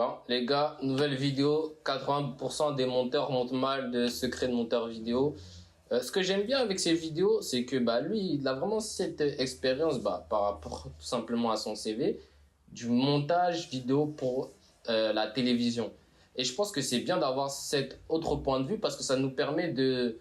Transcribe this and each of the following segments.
Bon, les gars, nouvelle vidéo. 80% des monteurs montrent mal de secrets de monteur vidéo. Ce que j'aime bien avec ces vidéos, c'est que lui, il a vraiment cette expérience par rapport tout simplement à son CV du montage vidéo pour la télévision. Et je pense que c'est bien d'avoir cet autre point de vue parce que ça nous permet de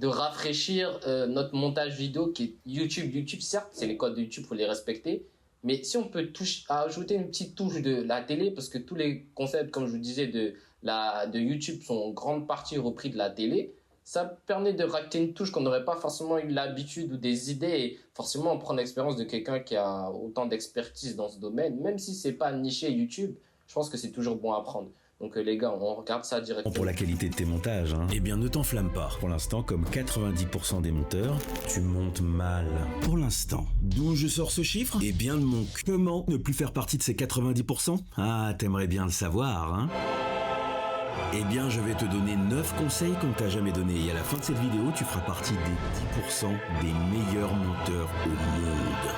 rafraîchir notre montage vidéo qui est YouTube. YouTube, certes, c'est les codes de YouTube, faut les respecter. Mais si on peut ajouter une petite touche de la télé, parce que tous les concepts, comme je vous disais, de YouTube sont en grande partie repris de la télé, ça permet de rajouter une touche qu'on n'aurait pas forcément eu l'habitude ou des idées. Et forcément, on prend l'expérience de quelqu'un qui a autant d'expertise dans ce domaine. Même si c'est pas niché YouTube, je pense que c'est toujours bon à prendre. Donc les gars, on regarde ça directement. Pour la qualité de tes montages, Eh bien, ne t'enflamme pas. Pour l'instant, comme 90% des monteurs, tu montes mal. Pour l'instant. D'où je sors ce chiffre? Eh bien, de mon cul. Comment ne plus faire partie de ces 90%? Ah, t'aimerais bien le savoir, Eh bien, je vais te donner 9 conseils qu'on ne t'a jamais donnés. Et à la fin de cette vidéo, tu feras partie des 10% des meilleurs monteurs au monde.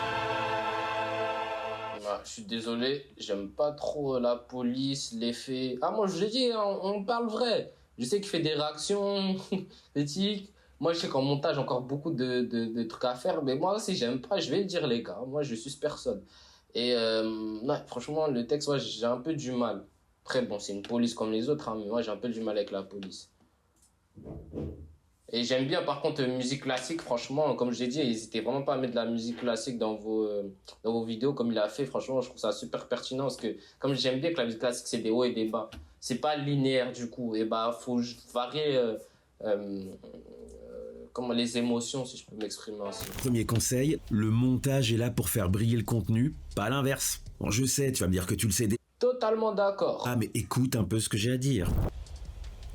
Je suis désolé, j'aime pas trop la police, l'effet. Ah, moi je l'ai dit, on parle vrai. Je sais qu'il fait des réactions éthiques. Moi je sais qu'en montage, encore beaucoup de trucs à faire. Mais moi aussi, j'aime pas, je vais le dire, les gars. Moi je suis personne. Et franchement, le texte, j'ai un peu du mal. Après, bon, c'est une police comme les autres, mais moi j'ai un peu du mal avec la police. Et j'aime bien, par contre, musique classique, franchement, comme je l'ai dit, n'hésitez vraiment pas à mettre de la musique classique dans vos vidéos, comme il a fait. Franchement, je trouve ça super pertinent, parce que, comme j'aime bien que la musique classique, c'est des hauts et des bas. C'est pas linéaire, du coup. Et faut varier, les émotions, si je peux m'exprimer ainsi. Premier conseil, le montage est là pour faire briller le contenu, pas l'inverse. Bon, je sais, tu vas me dire que tu le sais. Totalement d'accord. Ah, mais écoute un peu ce que j'ai à dire.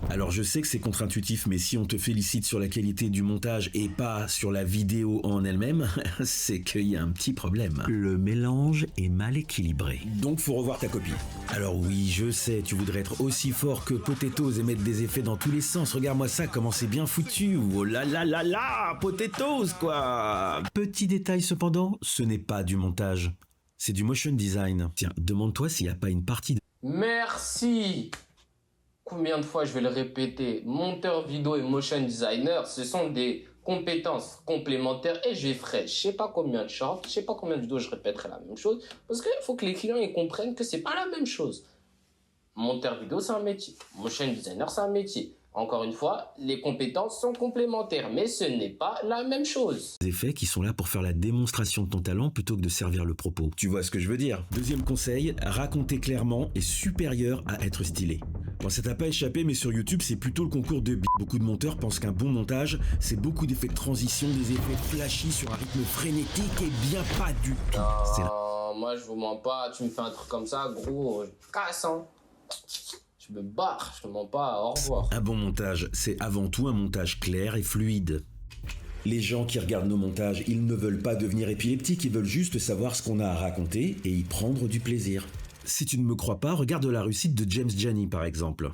Alors je sais que c'est contre-intuitif, mais si on te félicite sur la qualité du montage et pas sur la vidéo en elle-même, c'est qu'il y a un petit problème. Le mélange est mal équilibré. Donc faut revoir ta copie. Alors oui, je sais, tu voudrais être aussi fort que Potatoes et mettre des effets dans tous les sens. Regarde-moi ça, comment c'est bien foutu. Oh là là là là, Potatoes quoi. Petit détail cependant, ce n'est pas du montage. C'est du motion design. Tiens, demande-toi s'il n'y a pas une partie de... Merci. Combien de fois je vais le répéter? Monteur vidéo et motion designer, ce sont des compétences complémentaires et je ferai je sais pas combien de shorts, je sais pas combien de vidéos je répéterai la même chose parce qu'il faut que les clients ils comprennent que c'est pas la même chose. Monteur vidéo c'est un métier, motion designer c'est un métier. Encore une fois, les compétences sont complémentaires, mais ce n'est pas la même chose. Des effets qui sont là pour faire la démonstration de ton talent plutôt que de servir le propos. Tu vois ce que je veux dire? Deuxième conseil, raconter clairement est supérieur à être stylé. Bon, ça t'a pas échappé, mais sur YouTube, c'est plutôt le concours de Beaucoup de monteurs pensent qu'un bon montage, c'est beaucoup d'effets de transition, des effets flashy sur un rythme frénétique, et bien pas du tout. Moi je vous mens pas, tu me fais un truc comme ça, gros, je casse, Je me barre, je te mens pas, au revoir. Un bon montage, c'est avant tout un montage clair et fluide. Les gens qui regardent nos montages, ils ne veulent pas devenir épileptiques, ils veulent juste savoir ce qu'on a à raconter et y prendre du plaisir. Si tu ne me crois pas, regarde la réussite de James Jani par exemple.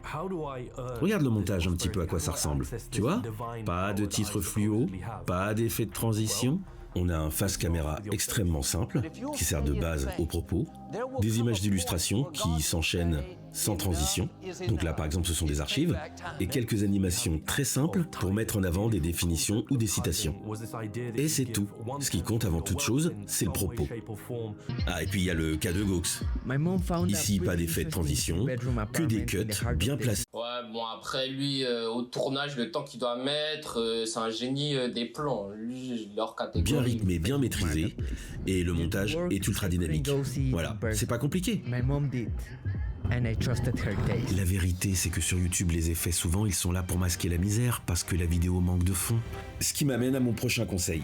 Regarde le montage un petit peu à quoi ça ressemble. Tu vois? Pas de titre fluo, pas d'effet de transition. On a un face caméra extrêmement simple, qui sert de base au propos, des images d'illustration qui s'enchaînent sans transition, donc là par exemple ce sont des archives, et quelques animations très simples pour mettre en avant des définitions ou des citations. Et c'est tout. Ce qui compte avant toute chose, c'est le propos. Ah, et puis il y a le cas de Gox. Ici, pas d'effet de transition, que des cuts bien placés. Ouais, bon après lui, au tournage, le temps qu'il doit mettre, c'est un génie des plans. Lui, leur catégorie. Bien rythmé, bien maîtrisé, et le montage est ultra dynamique. Voilà, c'est pas compliqué. La vérité, c'est que sur YouTube, les effets, souvent, ils sont là pour masquer la misère, parce que la vidéo manque de fond. Ce qui m'amène à mon prochain conseil.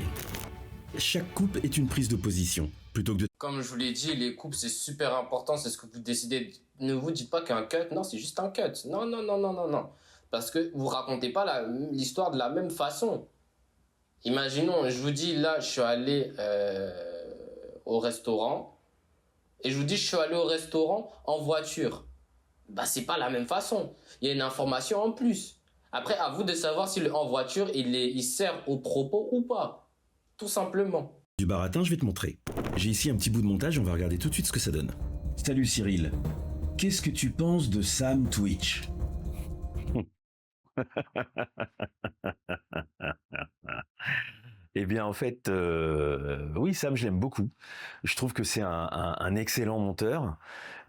Chaque coupe est une prise de position, plutôt que de... Comme je vous l'ai dit, les coupes, c'est super important, c'est ce que vous décidez. Ne vous dites pas qu'un cut, non, c'est juste un cut. Non, non, non, non, non, non. Parce que vous racontez pas l'histoire de la même façon. Imaginons, je vous dis, là, je suis allé au restaurant, et je vous dis, je suis allé au restaurant en voiture. C'est pas la même façon. Il y a une information en plus. Après, à vous de savoir si le en voiture, il sert au propos ou pas. Tout simplement. Du baratin, je vais te montrer. J'ai ici un petit bout de montage, on va regarder tout de suite ce que ça donne. Salut Cyril. Qu'est-ce que tu penses de Sam Twitch? Eh bien, en fait, oui, Sam, je l'aime beaucoup. Je trouve que c'est un excellent monteur,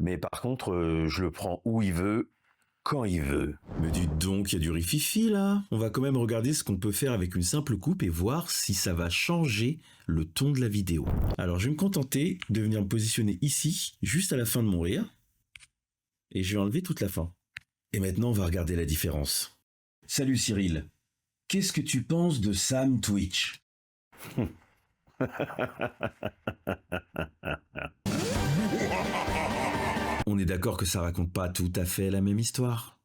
mais par contre, je le prends où il veut, quand il veut. Mais dites donc, il y a du rififi là. On va quand même regarder ce qu'on peut faire avec une simple coupe et voir si ça va changer le ton de la vidéo. Alors je vais me contenter de venir me positionner ici, juste à la fin de mon rire. Et je vais enlever toute la fin. Et maintenant, on va regarder la différence. Salut Cyril. Qu'est-ce que tu penses de Sam Twitch? On est d'accord que ça raconte pas tout à fait la même histoire.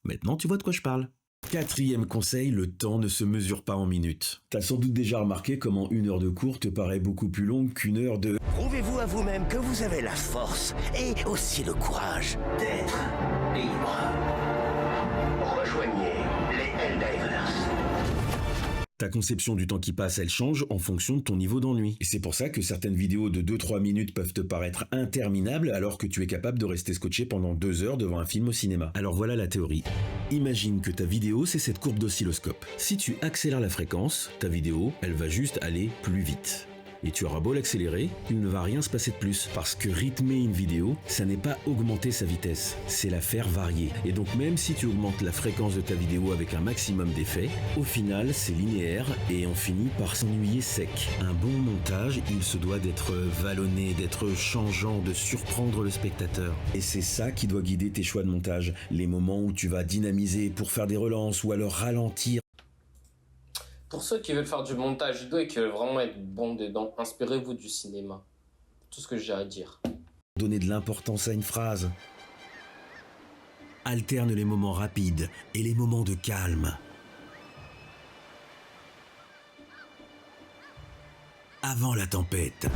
Maintenant, tu vois de quoi je parle. 4e conseil, le temps ne se mesure pas en minutes. T'as sans doute déjà remarqué comment 1 heure de cours te paraît beaucoup plus longue qu'une heure de... Prouvez-vous à vous-même que vous avez la force et aussi le courage d'être libre. Rejoignez les Helldivers. Ta conception du temps qui passe, elle change en fonction de ton niveau d'ennui. Et c'est pour ça que certaines vidéos de 2-3 minutes peuvent te paraître interminables alors que tu es capable de rester scotché pendant 2 heures devant un film au cinéma. Alors voilà la théorie. Imagine que ta vidéo, c'est cette courbe d'oscilloscope. Si tu accélères la fréquence, ta vidéo, elle va juste aller plus vite. Et tu auras beau l'accélérer, il ne va rien se passer de plus. Parce que rythmer une vidéo, ça n'est pas augmenter sa vitesse, c'est la faire varier. Et donc même si tu augmentes la fréquence de ta vidéo avec un maximum d'effets, au final c'est linéaire et on finit par s'ennuyer sec. Un bon montage, il se doit d'être vallonné, d'être changeant, de surprendre le spectateur. Et c'est ça qui doit guider tes choix de montage. Les moments où tu vas dynamiser pour faire des relances ou alors ralentir. Pour ceux qui veulent faire du montage vidéo et qui veulent vraiment être bons dedans, inspirez-vous du cinéma. Tout ce que j'ai à dire. Donner de l'importance à une phrase. Alterne les moments rapides et les moments de calme. Avant la tempête.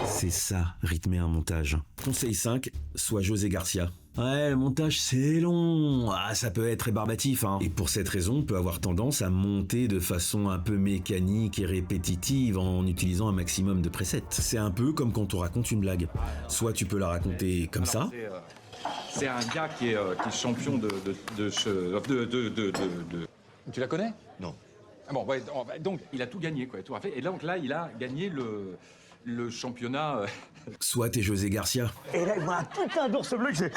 C'est ça, rythmer un montage. Conseil 5, sois José Garcia. Ouais, le montage c'est long, ça peut être rébarbatif, hein. Et pour cette raison, on peut avoir tendance à monter de façon un peu mécanique et répétitive en utilisant un maximum de presets. C'est un peu comme quand on raconte une blague. Soit tu peux la raconter comme ça. C'est un gars qui est champion de. Tu la connais? Non. Ah bon, ouais, donc il a tout gagné, quoi, tout a fait. Et donc là, il a gagné le championnat. Soit t'es José Garcia. Et là, il voit un putain d'ours bleu que c'est...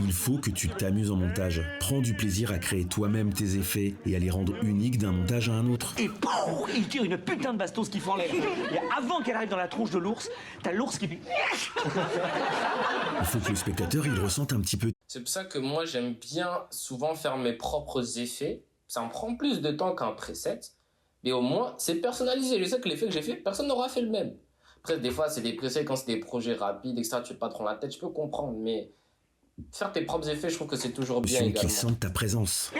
Il faut que tu t'amuses en montage. Prends du plaisir à créer toi-même tes effets et à les rendre uniques d'un montage à un autre. Et pouf, il tire une putain de bastos qui fend l'air. Et avant qu'elle arrive dans la tronche de l'ours, t'as l'ours qui fait... Il faut que le spectateur, il ressente un petit peu. C'est pour ça que moi, j'aime bien souvent faire mes propres effets. Ça me prend plus de temps qu'un preset. Mais au moins, c'est personnalisé. Je sais que l'effet que j'ai fait, personne n'aura fait le même. Après, des fois, c'est des presets quand c'est des projets rapides, etc. Tu n'as pas trop la tête, je peux comprendre. Mais faire tes propres effets, je trouve que c'est toujours bien également. Qui sentent ta présence.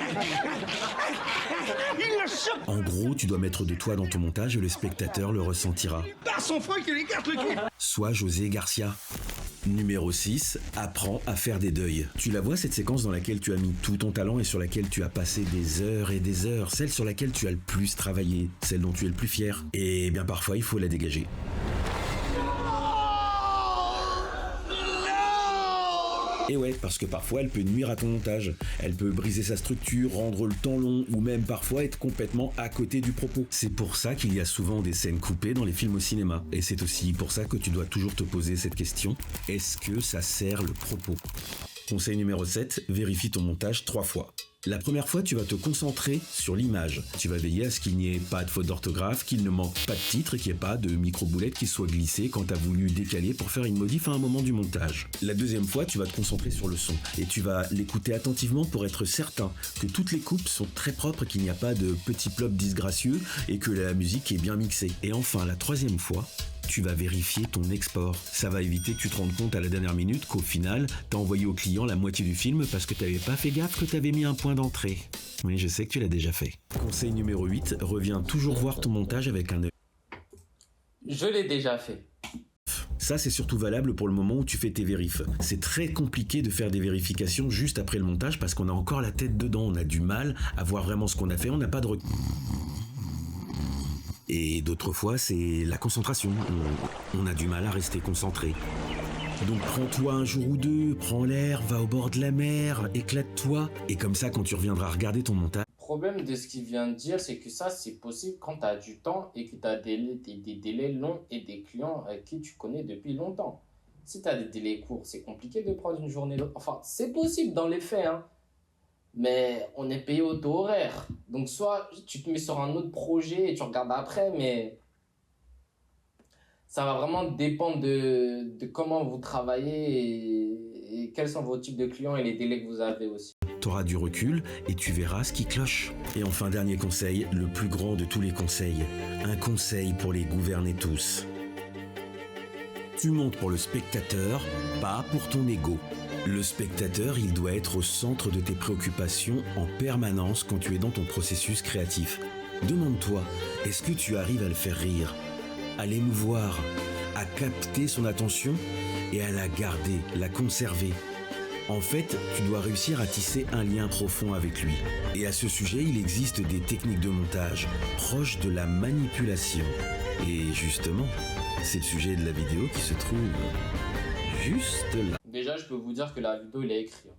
En gros, tu dois mettre de toi dans ton montage et le spectateur le ressentira. Par son frein qu'il écarte le cul. Sois José Garcia. Numéro 6, apprends à faire des deuils. Tu la vois cette séquence dans laquelle tu as mis tout ton talent et sur laquelle tu as passé des heures et des heures, celle sur laquelle tu as le plus travaillé, celle dont tu es le plus fier. Et bien parfois, il faut la dégager. Et ouais, parce que parfois elle peut nuire à ton montage, elle peut briser sa structure, rendre le temps long, ou même parfois être complètement à côté du propos. C'est pour ça qu'il y a souvent des scènes coupées dans les films au cinéma. Et c'est aussi pour ça que tu dois toujours te poser cette question, est-ce que ça sert le propos ? Conseil numéro 7, vérifie ton montage 3 fois. La première fois, tu vas te concentrer sur l'image. Tu vas veiller à ce qu'il n'y ait pas de faute d'orthographe, qu'il ne manque pas de titre et qu'il n'y ait pas de micro-boulettes qui soient glissées quand tu as voulu décaler pour faire une modif à un moment du montage. La deuxième fois, tu vas te concentrer sur le son et tu vas l'écouter attentivement pour être certain que toutes les coupes sont très propres, qu'il n'y a pas de petits plops disgracieux et que la musique est bien mixée. Et enfin, la troisième fois, tu vas vérifier ton export. Ça va éviter que tu te rendes compte à la dernière minute qu'au final, t'as envoyé au client la moitié du film parce que t'avais pas fait gaffe que t'avais mis un point d'entrée. Oui, je sais que tu l'as déjà fait. Conseil numéro 8, reviens toujours voir ton montage avec un œil. Je l'ai déjà fait. Ça, c'est surtout valable pour le moment où tu fais tes vérifs. C'est très compliqué de faire des vérifications juste après le montage parce qu'on a encore la tête dedans. On a du mal à voir vraiment ce qu'on a fait. On n'a pas de recul. Et d'autres fois, c'est la concentration. On a du mal à rester concentré. Donc prends-toi un jour ou deux, prends l'air, va au bord de la mer, éclate-toi. Et comme ça, quand tu reviendras regarder ton montage... Le problème de ce qu'il vient de dire, c'est que ça, c'est possible quand tu as du temps et que tu as des délais longs et des clients qui tu connais depuis longtemps. Si tu as des délais courts, c'est compliqué de prendre une journée. Enfin, c'est possible dans les faits, hein. Mais on est payé au taux horaire. Donc, soit tu te mets sur un autre projet et tu regardes après, mais ça va vraiment dépendre de comment vous travaillez et quels sont vos types de clients et les délais que vous avez aussi. T'auras du recul et tu verras ce qui cloche. Et enfin, dernier conseil, le plus grand de tous les conseils. Un conseil pour les gouverner tous. Tu montes pour le spectateur, pas pour ton ego. Le spectateur, il doit être au centre de tes préoccupations en permanence quand tu es dans ton processus créatif. Demande-toi, est-ce que tu arrives à le faire rire, à l'émouvoir, à capter son attention et à la garder, la conserver? En fait, tu dois réussir à tisser un lien profond avec lui. Et à ce sujet, il existe des techniques de montage proches de la manipulation. Et justement, c'est le sujet de la vidéo qui se trouve juste là. Déjà, je peux vous dire que la vidéo, il a écrit.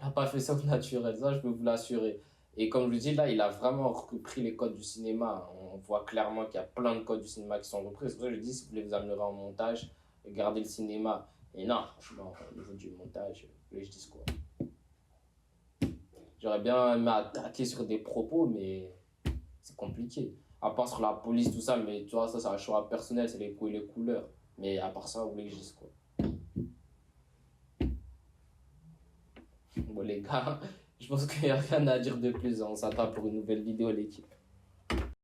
Il n'a pas fait ça au naturel, ça, je peux vous l'assurer. Et comme je vous dis, là, il a vraiment repris les codes du cinéma. On voit clairement qu'il y a plein de codes du cinéma qui sont repris. C'est pour ça que je dis, si vous voulez vous améliorer en montage, regardez le cinéma. Et non, franchement, au niveau du montage, je dis quoi. J'aurais bien aimé attaquer sur des propos, mais c'est compliqué. À part sur la police, tout ça, mais tu vois, ça, c'est un choix personnel, c'est les goûts et les couleurs. Mais à part ça, vous voulez que je dise quoi? Bon, les gars, je pense qu'il n'y a rien à dire de plus. On s'attend pour une nouvelle vidéo, l'équipe.